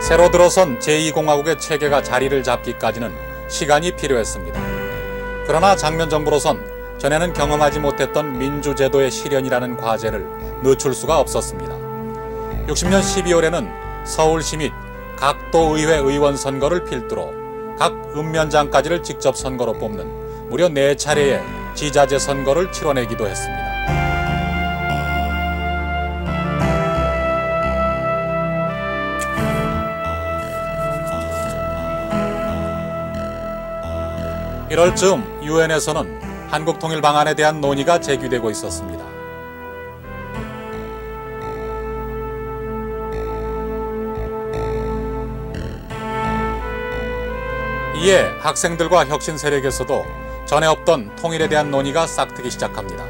새로 들어선 제2공화국의 체계가 자리를 잡기까지는 시간이 필요했습니다. 그러나 장면정부로선 전에는 경험하지 못했던 민주제도의 실현이라는 과제를 늦출 수가 없었습니다. 60년 12월에는 서울시 및 각 도의회 의원 선거를 필두로 각 읍면장까지를 직접 선거로 뽑는 무려 4차례의 지자재 선거를 치러내기도 했습니다. (1월) 즈음 유엔에서는 한국 통일 방안에 대한 논의가 제기되고 있었습니다. 이에 학생들과 혁신 세력에서도 전에 없던 통일에 대한 논의가 싹트기 시작합니다.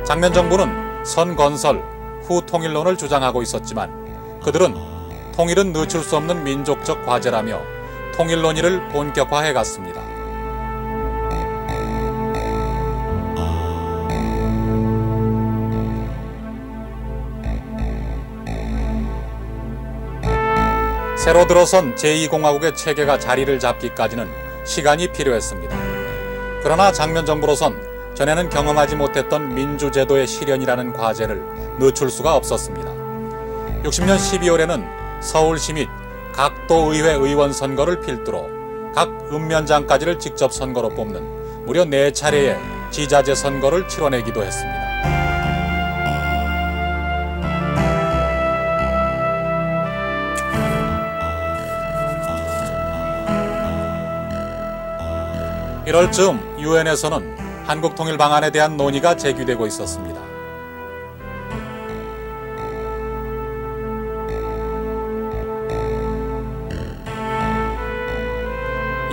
장면정부는 선건설, 후통일론을 주장하고 있었지만 그들은 통일은 늦출 수 없는 민족적 과제라며 통일 논의를 본격화해 갔습니다. 새로 들어선 제2공화국의 체계가 자리를 잡기까지는 시간이 필요했습니다. 그러나 장면정부로선 전에는 경험하지 못했던 민주제도의 실현이라는 과제를 늦출 수가 없었습니다. 60년 12월에는 서울시 및 각 도의회 의원 선거를 필두로 각 읍면장까지를 직접 선거로 뽑는 무려 4차례의 지자재 선거를 치러내기도 했습니다. (1월) 즈음 유엔에서는 한국 통일 방안에 대한 논의가 제기되고 있었습니다.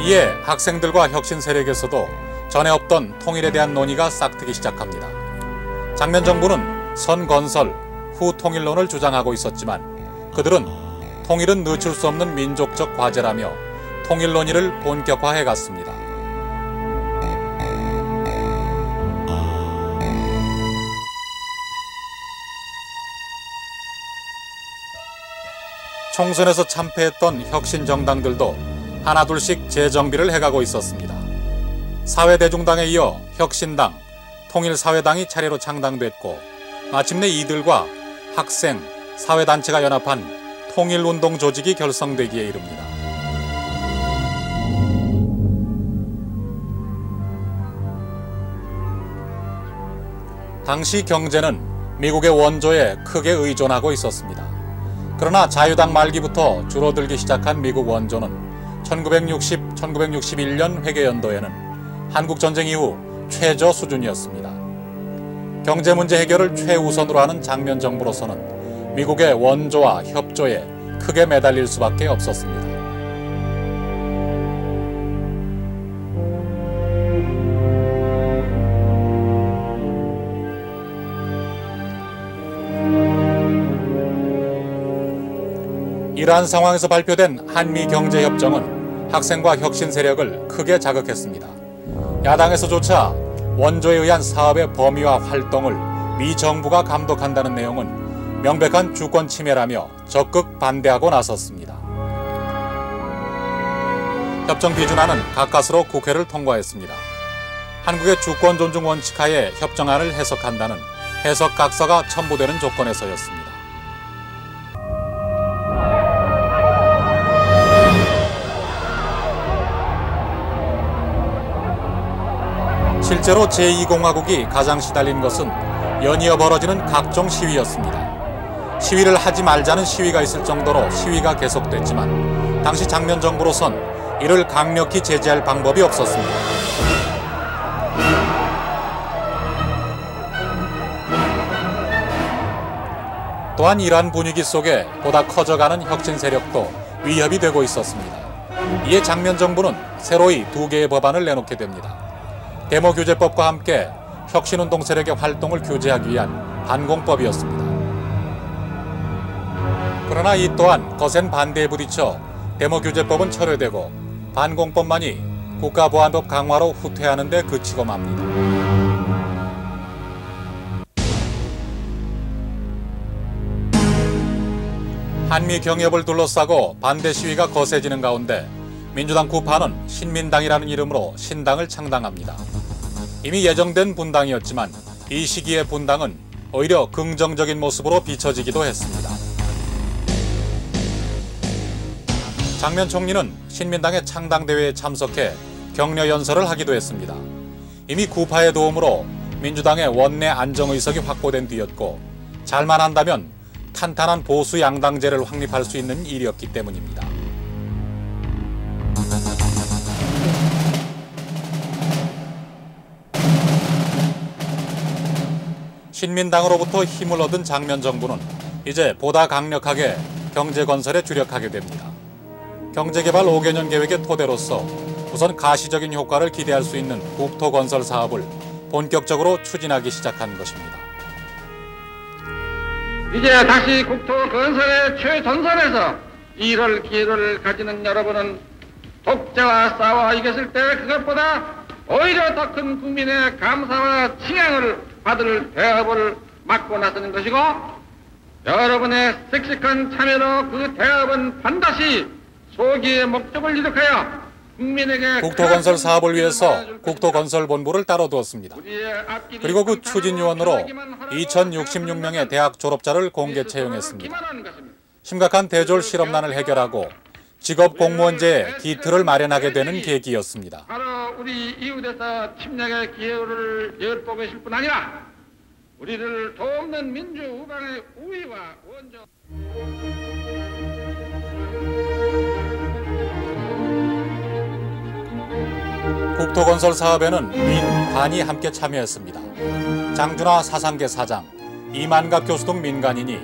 이에 학생들과 혁신 세력에서도 전에 없던 통일에 대한 논의가 싹트기 시작합니다. 장면정부는 선건설, 후통일론을 주장하고 있었지만 그들은 통일은 늦출 수 없는 민족적 과제라며 통일 논의를 본격화해 갔습니다. 총선에서 참패했던 혁신 정당들도 하나둘씩 재정비를 해가고 있었습니다. 사회대중당에 이어 혁신당, 통일사회당이 차례로 창당됐고 마침내 이들과 학생, 사회단체가 연합한 통일운동 조직이 결성되기에 이릅니다. 당시 경제는 미국의 원조에 크게 의존하고 있었습니다. 그러나 자유당 말기부터 줄어들기 시작한 미국 원조는 1960, 1961년 회계연도에는 한국전쟁 이후 최저 수준이었습니다. 경제 문제 해결을 최우선으로 하는 장면정부로서는 미국의 원조와 협조에 크게 매달릴 수밖에 없었습니다. 이러한 상황에서 발표된 한미경제협정은 학생과 혁신 세력을 크게 자극했습니다. 야당에서조차 원조에 의한 사업의 범위와 활동을 미 정부가 감독한다는 내용은 명백한 주권 침해라며 적극 반대하고 나섰습니다. 협정 비준안은 가까스로 국회를 통과했습니다. 한국의 주권 존중 원칙 하에 협정안을 해석한다는 해석 각서가 첨부되는 조건에서였습니다. 실제로 제2공화국이 가장 시달린 것은 연이어 벌어지는 각종 시위였습니다. 시위를 하지 말자는 시위가 있을 정도로 시위가 계속됐지만 당시 장면정부로선 이를 강력히 제재할 방법이 없었습니다. 또한 이러한 분위기 속에 보다 커져가는 혁신 세력도 위협이 되고 있었습니다. 이에 장면정부는 새로이 2개의 법안을 내놓게 됩니다. 데모규제법과 함께 혁신운동 세력의 활동을 규제하기 위한 반공법이었습니다. 그러나 이 또한 거센 반대에 부딪혀 데모규제법은 철회되고 반공법만이 국가보안법 강화로 후퇴하는 데 그치고 맙니다. 한미 경협을 둘러싸고 반대 시위가 거세지는 가운데 민주당 구파는 신민당이라는 이름으로 신당을 창당합니다. 이미 예정된 분당이었지만 이 시기의 분당은 오히려 긍정적인 모습으로 비춰지기도 했습니다. 장면 총리는 신민당의 창당대회에 참석해 격려 연설을 하기도 했습니다. 이미 구파의 도움으로 민주당의 원내 안정의석이 확보된 뒤였고 잘만 한다면 탄탄한 보수 양당제를 확립할 수 있는 일이었기 때문입니다. 신민당으로부터 힘을 얻은 장면 정부는 이제 보다 강력하게 경제건설에 주력하게 됩니다. 경제개발 5개년 계획의 토대로서 우선 가시적인 효과를 기대할 수 있는 국토건설 사업을 본격적으로 추진하기 시작한 것입니다. 이제 다시 국토건설의 최전선에서 이럴 기회를 가지는 여러분은 독재와 싸워 이겼을 때 그것보다 오히려 더 큰 국민의 감사와 칭양을 받을 대업을 맡고 나서는 것이고 여러분의 씩씩한 참여로 그 대업은 반드시 소기의 목적을 이룩하여 국민에게 국토건설 사업을 위해서 국토건설본부를 따로 두었습니다. 그리고 그 추진위원으로 2066명의 대학 졸업자를 공개 채용했습니다. 심각한 대졸 실업난을 해결하고 직업 공무원제의 기틀을 마련하게 되는 계기였습니다. 바로 우리 이웃에서 침략의 기회를 엿보고 계실 뿐 아니라 우리를 돕는 민주우방의 우위와 원조 국토건설 사업에는 민, 관이 함께 참여했습니다. 장준하 사상계 사장, 이만갑 교수 등 민간인이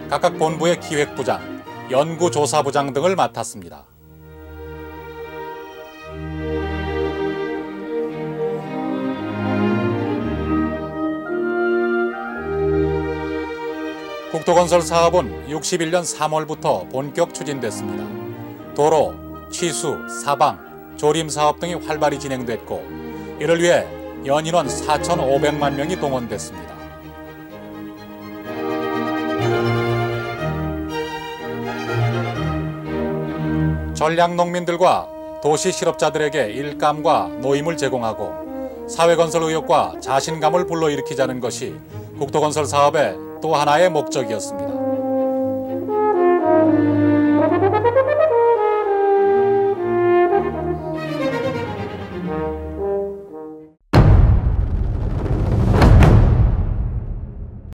각각 본부의 기획부장, 연구조사부장 등을 맡았습니다. 국토건설 사업은 61년 3월부터 본격 추진됐습니다. 도로, 취수, 사방, 조림 사업 등이 활발히 진행됐고 이를 위해 연인원 4,500만 명이 동원됐습니다. 전략농민들과 도시 실업자들에게 일감과 노임을 제공하고 사회건설 의욕과 자신감을 불러일으키자는 것이 국토건설 사업의 또 하나의 목적이었습니다.